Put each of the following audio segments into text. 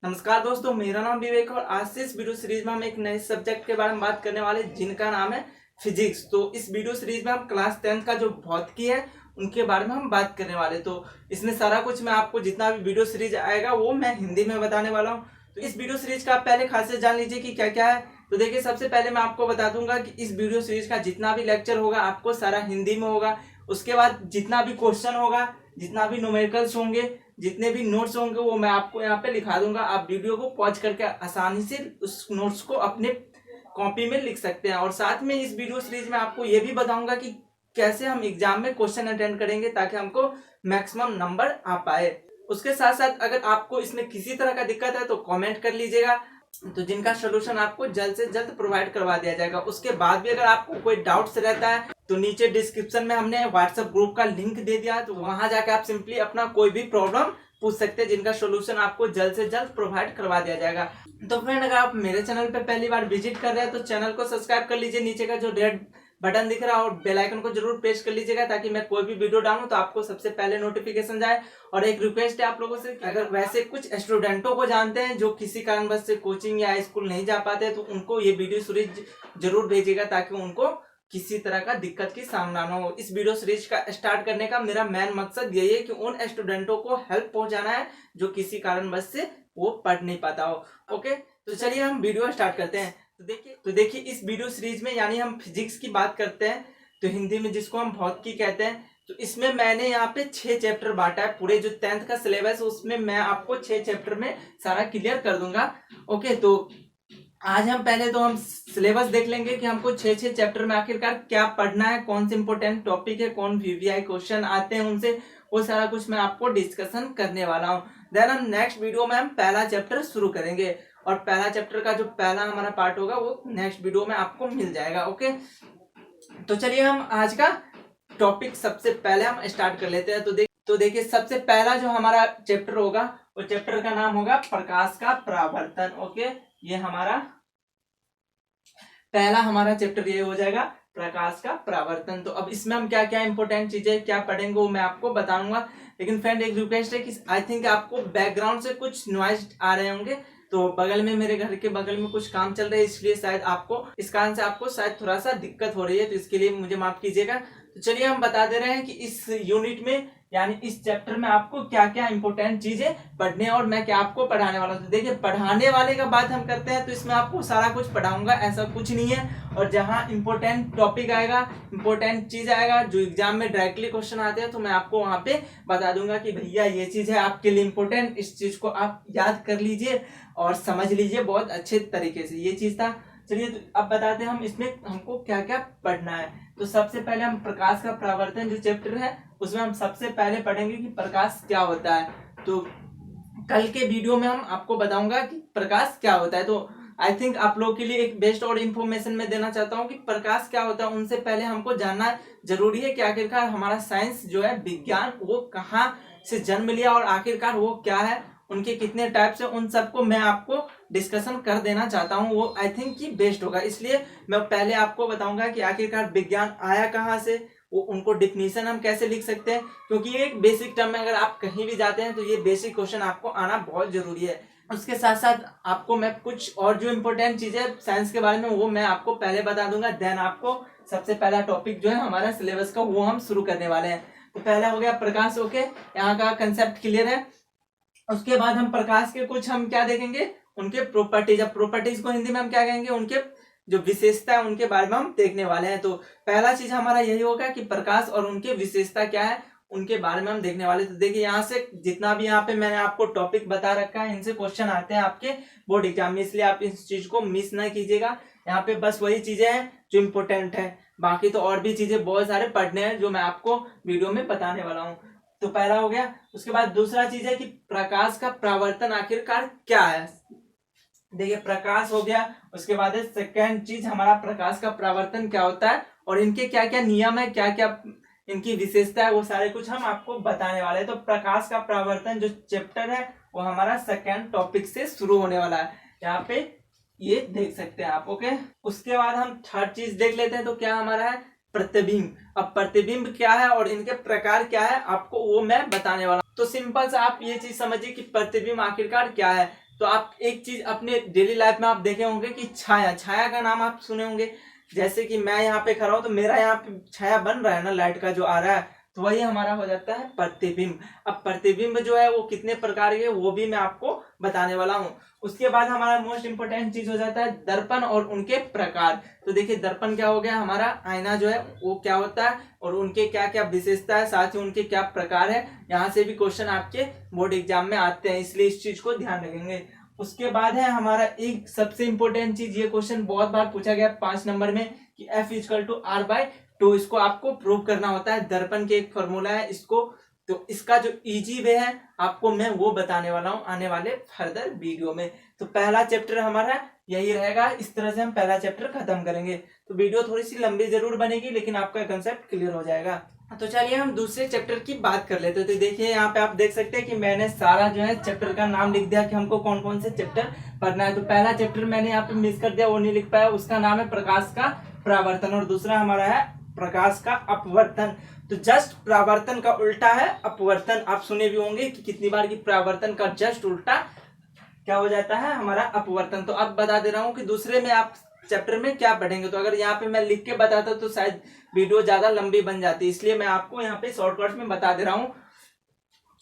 नमस्कार दोस्तों, मेरा नाम विवेक और आज से इस वीडियो सीरीज में हम एक नए सब्जेक्ट के बारे में बात करने वाले जिनका नाम है फिजिक्स। तो इस वीडियो सीरीज में हम क्लास 10th का जो भौतिकी है उनके बारे में हम बात करने वाले। तो इसमें सारा कुछ मैं आपको जितना भी वीडियो सीरीज आएगा वो मैं हिंदी में बताने वाला हूँ। तो इस वीडियो सीरीज का आप पहले खासियत जान लीजिए कि क्या क्या है। तो देखिए, सबसे पहले मैं आपको बता दूंगा कि इस वीडियो सीरीज का जितना भी लेक्चर होगा आपको सारा हिंदी में होगा। उसके बाद जितना भी क्वेश्चन होगा, जितना भी न्यूमेरिकल्स होंगे, जितने भी नोट्स होंगे वो मैं आपको यहाँ पे लिखा दूंगा। आप वीडियो को पॉज करके आसानी से उस नोट्स को अपने कॉपी में लिख सकते हैं। और साथ में इस वीडियो सीरीज में आपको ये भी बताऊंगा कि कैसे हम एग्जाम में क्वेश्चन अटेंड करेंगे ताकि हमको मैक्सिमम नंबर आ पाए। उसके साथ साथ अगर आपको इसमें किसी तरह का दिक्कत है तो कमेंट कर लीजिएगा, तो जिनका सोल्यूशन आपको जल्द से जल्द प्रोवाइड करवा दिया जाएगा। उसके बाद भी अगर आपको कोई डाउट्स रहता है तो नीचे डिस्क्रिप्शन में हमने व्हाट्सएप ग्रुप का लिंक दे दिया, तो वहां जाकर आप सिंपली अपना कोई भी प्रॉब्लम पूछ सकते हैं जिनका सोल्यूशन आपको जल्द से जल्द प्रोवाइड करवा दिया जाएगा। तो फ्रेंड, अगर आप मेरे चैनल पे पहली बार विजिट कर रहे हैं तो चैनल को सब्सक्राइब कर लीजिए, नीचे का जो रेड बटन दिख रहा है, और बेल आइकन को जरूर प्रेस कर लीजिएगा ताकि मैं कोई भी वीडियो डालूं तो आपको सबसे पहले नोटिफिकेशन जाए। और एक रिक्वेस्ट है आप लोगों से, अगर वैसे कुछ स्टूडेंटों को जानते हैं जो किसी कारणवश से कोचिंग या स्कूल नहीं जा पाते तो उनको ये वीडियो सीरीज जरूर भेजिएगा ताकि उनको किसी तरह का दिक्कत की सामना ना हो। इस वीडियो सीरीज का स्टार्ट करने का मेरा मेन मकसद यही है कि उन स्टूडेंटों को हेल्प पहुंचाना है जो किसी कारणवश से वो पढ़ नहीं पाता हो। ओके, तो चलिए हम वीडियो स्टार्ट करते हैं। तो देखिए इस वीडियो सीरीज में यानी हम फिजिक्स की बात करते हैं, तो हिंदी में जिसको हम भौतिकी कहते हैं। तो इसमें मैंने यहाँ पे 6 चैप्टर बांटा है। पूरे जो 10th का सिलेबस उसमें मैं आपको 6 चैप्टर में सारा क्लियर कर दूंगा। ओके, तो आज हम पहले तो हम सिलेबस देख लेंगे कि हमको 6 चैप्टर में आखिरकार क्या पढ़ना है, कौन से इंपोर्टेंट टॉपिक है, कौन वीवीआई क्वेश्चन आते हैं उनसे, वो सारा कुछ मैं आपको डिस्कशन करने वाला हूँ। देन हम नेक्स्ट वीडियो में हम पहला चैप्टर शुरू करेंगे और पहला चैप्टर का जो पहला हमारा पार्ट होगा वो नेक्स्ट वीडियो में आपको मिल जाएगा। ओके, तो चलिए हम आज का टॉपिक सबसे पहले हम स्टार्ट कर लेते हैं। तो देखिए सबसे पहला जो हमारा चैप्टर होगा वो चैप्टर का नाम होगा प्रकाश का परावर्तन। ओके, ये हमारा पहला हमारा चैप्टर ये हो जाएगा, प्रकाश का परावर्तन। तो अब इसमें हम क्या क्या इंपॉर्टेंट चीजें क्या पढ़ेंगे वो मैं आपको बताऊंगा। लेकिन फ्रेंड एक रिक्वेस्ट है कि आई थिंक आपको बैकग्राउंड से कुछ नॉइज आ रहे होंगे, तो बगल में मेरे घर के बगल में कुछ काम चल रहा है, इसलिए शायद आपको इस कारण से आपको शायद थोड़ा सा दिक्कत हो रही है, तो इसके लिए मुझे माफ कीजिएगा। तो चलिए हम बता दे रहे हैं कि इस यूनिट में यानी इस चैप्टर में आपको क्या क्या इंपॉर्टेंट चीजें पढ़ने हैं और मैं क्या आपको पढ़ाने वाला हूँ। तो देखिए, पढ़ाने वाले का बात हम करते हैं तो इसमें आपको सारा कुछ पढ़ाऊंगा, ऐसा कुछ नहीं है। और जहाँ इंपॉर्टेंट टॉपिक आएगा, इंपॉर्टेंट चीज आएगा जो एग्जाम में डायरेक्टली क्वेश्चन आते हैं, तो मैं आपको वहां पे बता दूंगा कि भैया ये चीज है आपके लिए इंपॉर्टेंट, इस चीज को आप याद कर लीजिए और समझ लीजिए बहुत अच्छे तरीके से। ये चीज था। चलिए तो अब बताते हैं हम इसमें हमको क्या क्या पढ़ना है। तो सबसे पहले हम प्रकाश का परावर्तन जो चैप्टर है उसमें हम सबसे पहले पढ़ेंगे कि प्रकाश क्या होता है। तो कल के वीडियो में हम आपको बताऊंगा कि प्रकाश क्या होता है। तो आई थिंक आप लोगों के लिए एक बेस्ट और इन्फॉर्मेशन मैं देना चाहता हूँ कि प्रकाश क्या होता है। उनसे पहले हमको जानना जरूरी है कि आखिरकार हमारा साइंस जो है, विज्ञान, वो कहाँ से जन्म लिया और आखिरकार वो क्या है, उनके कितने टाइप्स है, उन सबको मैं आपको डिस्कशन कर देना चाहता हूँ। वो आई थिंक कि बेस्ट होगा, इसलिए मैं पहले आपको बताऊंगा कि आखिरकार विज्ञान आया कहाँ से, वो उनको डिफिनीशन हम कैसे लिख सकते हैं, क्योंकि ये एक बेसिक टर्म है। अगर आप कहीं भी जाते हैं तो ये बेसिक क्वेश्चन आपको आना बहुत जरूरी है। उसके साथ साथ आपको मैं कुछ और जो इम्पोर्टेंट चीजें साइंस के बारे में वो मैं आपको पहले बता दूंगा। देन आपको सबसे पहला टॉपिक जो है हमारा सिलेबस का वो हम शुरू करने वाले हैं। तो पहला हो गया प्रकाश। ओके, यहाँ का कंसेप्ट क्लियर है। उसके बाद हम प्रकाश के कुछ हम क्या देखेंगे, उनके प्रॉपर्टीज। अब प्रॉपर्टीज को हिंदी में हम क्या कहेंगे, उनके जो विशेषता है उनके बारे में हम देखने वाले हैं। तो पहला चीज हमारा यही होगा कि प्रकाश और उनके विशेषता क्या है उनके बारे में हम देखने वाले। तो देखिए यहाँ से जितना भी यहाँ पे मैंने आपको टॉपिक बता रखा है इनसे क्वेश्चन आते हैं आपके बोर्ड एग्जाम में, इसलिए आप इस चीज को मिस ना कीजिएगा। यहाँ पे बस वही चीजें हैं जो इम्पोर्टेंट है, बाकी तो और भी चीजें बहुत सारे पढ़ने हैं जो मैं आपको वीडियो में बताने वाला हूँ। तो पहला हो गया। उसके बाद दूसरा चीज है कि प्रकाश का परावर्तन आखिरकार क्या है। देखिए प्रकाश हो गया। उसके बाद सेकेंड चीज हमारा प्रकाश का परावर्तन क्या होता है और इनके क्या क्या नियम है, क्या क्या इनकी विशेषता है, वो सारे कुछ हम आपको बताने वाले हैं। तो प्रकाश का परावर्तन जो चैप्टर है वो हमारा सेकेंड टॉपिक से शुरू होने वाला है, यहाँ पे ये देख सकते हैं आप। ओके, उसके बाद हम थर्ड चीज देख लेते हैं। तो क्या हमारा है, प्रतिबिंब। अब प्रतिबिंब क्या है और इनके प्रकार क्या है आपको वो मैं बताने वाला हूं। तो सिंपल से आप ये चीज समझिए कि प्रतिबिंब आखिरकार क्या है। तो आप एक चीज अपने डेली लाइफ में आप देखे होंगे कि छाया, छाया का नाम आप सुने होंगे। जैसे कि मैं यहाँ पे खड़ा हूं तो मेरा यहाँ पे छाया बन रहा है ना, लाइट का जो आ रहा है, तो वही हमारा हो जाता है प्रतिबिंब। अब प्रतिबिंब जो है वो कितने प्रकार के, वो भी मैं आपको बताने वाला हूँ। उसके बाद हमारा मोस्ट इंपोर्टेंट चीज हो जाता है दर्पण और उनके प्रकार। तो देखिए दर्पण क्या हो गया, हमारा आईना जो है वो क्या होता है और उनके क्या क्या विशेषता है, साथ ही उनके क्या प्रकार है। यहाँ से भी क्वेश्चन आपके बोर्ड एग्जाम में आते हैं, इसलिए इस चीज को ध्यान रखेंगे। उसके बाद है हमारा एक सबसे इंपॉर्टेंट चीज, ये क्वेश्चन बहुत बार पूछा गया 5 नंबर में कि F=R/2। इसको आपको प्रूव करना होता है, दर्पण के एक फॉर्मूला है इसको। तो इसका जो इजी वे है आपको मैं वो बताने वाला हूँ आने वाले फर्दर वीडियो में। तो पहला चैप्टर हमारा यही रहेगा, इस तरह से हम पहला चैप्टर खत्म करेंगे। तो वीडियो थोड़ी सी लंबी जरूर बनेगी, लेकिन आपका कंसेप्ट क्लियर हो जाएगा। तो चलिए हम दूसरे चैप्टर की बात कर लेते हैं। तो देखिए यहाँ पे आप देख सकते हैं कि मैंने सारा जो है चैप्टर का नाम लिख दिया कि हमको कौन कौन से चैप्टर पढ़ना है। तो पहला चैप्टर मैंने यहाँ पे मिस कर दिया, वो नहीं लिख पाया, उसका नाम है प्रकाश का परावर्तन, और दूसरा हमारा है प्रकाश का अपवर्तन। तो जस्ट परावर्तन का उल्टा है अपवर्तन। आप सुने भी होंगे कि कितनी बार की परावर्तन का जस्ट उल्टा क्या हो जाता है, हमारा अपवर्तन। तो अब बता दे रहा हूँ कि दूसरे में आप चैप्टर में क्या पढ़ेंगे। तो अगर यहाँ पे मैं लिख के बताता तो शायद वीडियो ज्यादा लंबी बन जाती, इसलिए मैं आपको यहाँ पे शॉर्टकट में बता दे रहा हूँ।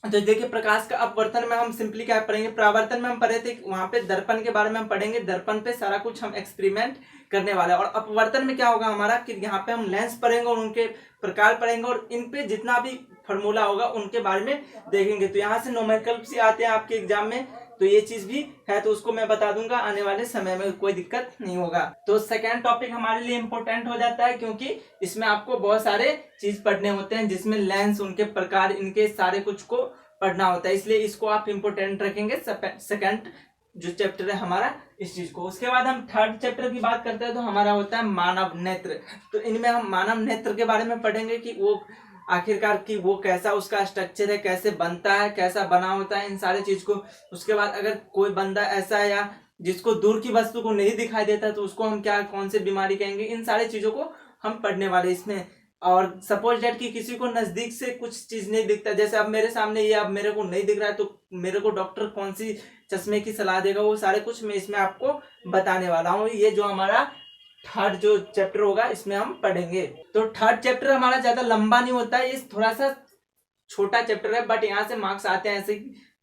तो देखिए प्रकाश का अपवर्तन में हम सिंपली क्या पढ़ेंगे, परावर्तन में हम पढ़े थे वहां पे दर्पण के बारे में हम पढ़ेंगे, दर्पण पे सारा कुछ हम एक्सपेरिमेंट करने वाले हैं। और अपवर्तन में क्या होगा हमारा कि यहाँ पे हम लेंस पढ़ेंगे और उनके प्रकार पढ़ेंगे, और इन पे जितना भी फॉर्मूला होगा उनके बारे में देखेंगे। तो यहाँ से न्यूमेरिकल्स भी आते हैं आपके एग्जाम में, तो ये चीज भी है, तो उसको मैं बता दूंगा आने वाले समय में, कोई दिक्कत नहीं होगा। तो सेकंड टॉपिक हमारे लिए इंपॉर्टेंट हो जाता है, क्योंकि इसमें आपको बहुत सारे चीज पढ़ने होते हैं, जिसमें लेंस, उनके प्रकार, इनके सारे कुछ को पढ़ना होता है, इसलिए इसको आप इंपोर्टेंट रखेंगे सेकंड जो चैप्टर है हमारा इस चीज को। उसके बाद हम थर्ड चैप्टर की बात करते हैं, तो हमारा होता है मानव नेत्र। तो इनमें हम मानव नेत्र के बारे में पढ़ेंगे कि वो आखिरकार कि वो कैसा उसका स्ट्रक्चर है, कैसे बनता है, कैसा बना होता है, इन सारे चीज को। उसके बाद अगर कोई बंदा ऐसा है या जिसको दूर की वस्तु को नहीं दिखाई देता, तो उसको हम क्या, कौन सी बीमारी कहेंगे, इन सारी चीजों को हम पढ़ने वाले इसमें। और सपोज डेट कि किसी को नजदीक से कुछ चीज नहीं दिखता, जैसे अब मेरे सामने ये अब मेरे को नहीं दिख रहा है, तो मेरे को डॉक्टर कौन सी चश्मे की सलाह देगा, वो सारे कुछ मैं इसमें आपको बताने वाला हूँ। ये जो हमारा थर्ड जो चैप्टर होगा इसमें हम पढ़ेंगे। तो थर्ड चैप्टर हमारा ज्यादा लंबा नहीं होता है, ये थोड़ा सा छोटा चैप्टर है, बट यहाँ से मार्क्स आते हैं, ऐसे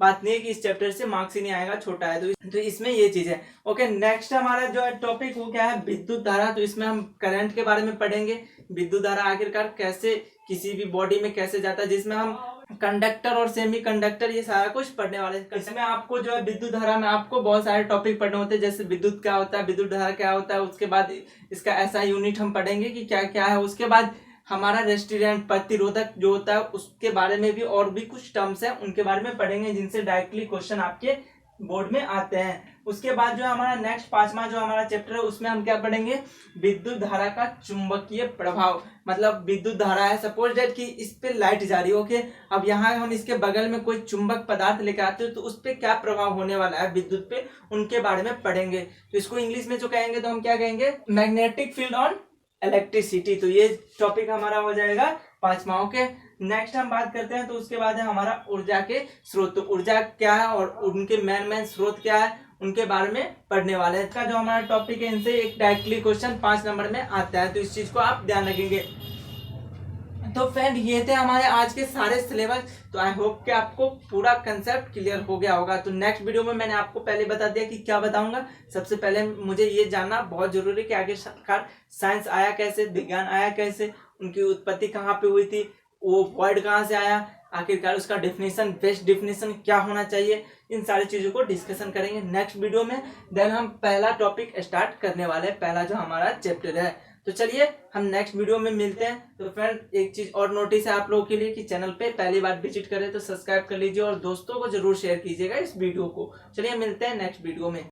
बात नहीं है कि इस चैप्टर से मार्क्स ही नहीं आएगा, छोटा है, तो इसमें ये चीज है। ओके, नेक्स्ट हमारा जो है टॉपिक वो क्या है, विद्युत धारा। तो इसमें हम करंट के बारे में पढ़ेंगे, विद्युत धारा आखिरकार कैसे किसी भी बॉडी में कैसे जाता है, जिसमें हम कंडक्टर और सेमी कंडक्टर ये सारा कुछ पढ़ने वाले हैं। इसमें आपको जो है विद्युत धारा में आपको बहुत सारे टॉपिक पढ़ने होते हैं, जैसे विद्युत क्या होता है, विद्युत धारा क्या होता है, उसके बाद इसका ऐसा यूनिट हम पढ़ेंगे कि क्या क्या है। उसके बाद हमारा रेस्टिडेंट प्रतिरोधक जो होता है उसके बारे में भी और भी कुछ टर्म्स हैं, उनके बारे में पढ़ेंगे, जिनसे डायरेक्टली क्वेश्चन आपके बोर्ड में आते हैं। उसके बाद जो हमारा नेक्स्ट 5वां जो हमारा चैप्टर है उसमें हम क्या पढ़ेंगे, विद्युत धारा का चुंबकीय प्रभाव। मतलब विद्युत धारा है, सपोज डेट कि इस पे लाइट जा रही है, ओके, अब यहाँ हम इसके बगल में कोई चुंबक पदार्थ लेकर आते हो, तो उस पर क्या प्रभाव होने वाला है विद्युत पे, उनके बारे में पढ़ेंगे। तो इसको इंग्लिश में जो कहेंगे तो हम क्या कहेंगे, मैग्नेटिक फील्ड ऑन इलेक्ट्रिसिटी। तो ये टॉपिक हमारा हो जाएगा 5वां। ओके, नेक्स्ट हम बात करते हैं, तो उसके बाद है हमारा ऊर्जा के स्रोत। तो ऊर्जा क्या है और उनके मेन स्रोत क्या है, उनके बारे में पढ़ने वाले हैं। इसका जो हमारा टॉपिक है, इनसे एक डायरेक्टली क्वेश्चन 5 नंबर में आता है, तो इस चीज को आप ध्यान रखेंगे। तो फ्रेंड ये थे हमारे आज के सारे सिलेबस। तो आई होप कि आपको पूरा कंसेप्ट क्लियर हो गया होगा। तो नेक्स्ट वीडियो में मैंने आपको पहले बता दिया कि क्या बताऊंगा। सबसे पहले मुझे ये जानना बहुत जरूरी कि आखिरकार साइंस आया कैसे, विज्ञान आया कैसे, उनकी उत्पत्ति कहाँ पे हुई थी, वो वर्ड कहाँ से आया, आखिरकार उसका डेफिनेशन, बेस्ट डेफिनेशन क्या होना चाहिए, इन सारी चीजों को डिस्कशन करेंगे नेक्स्ट वीडियो में। देन हम पहला टॉपिक स्टार्ट करने वाले हैं, पहला जो हमारा चैप्टर है। तो चलिए हम नेक्स्ट वीडियो में मिलते हैं। तो फ्रेंड एक चीज और नोटिस है आप लोगों के लिए कि चैनल पे पहली बार विजिट करें तो सब्सक्राइब कर लीजिए और दोस्तों को जरूर शेयर कीजिएगा इस वीडियो को। चलिए मिलते हैं नेक्स्ट वीडियो में।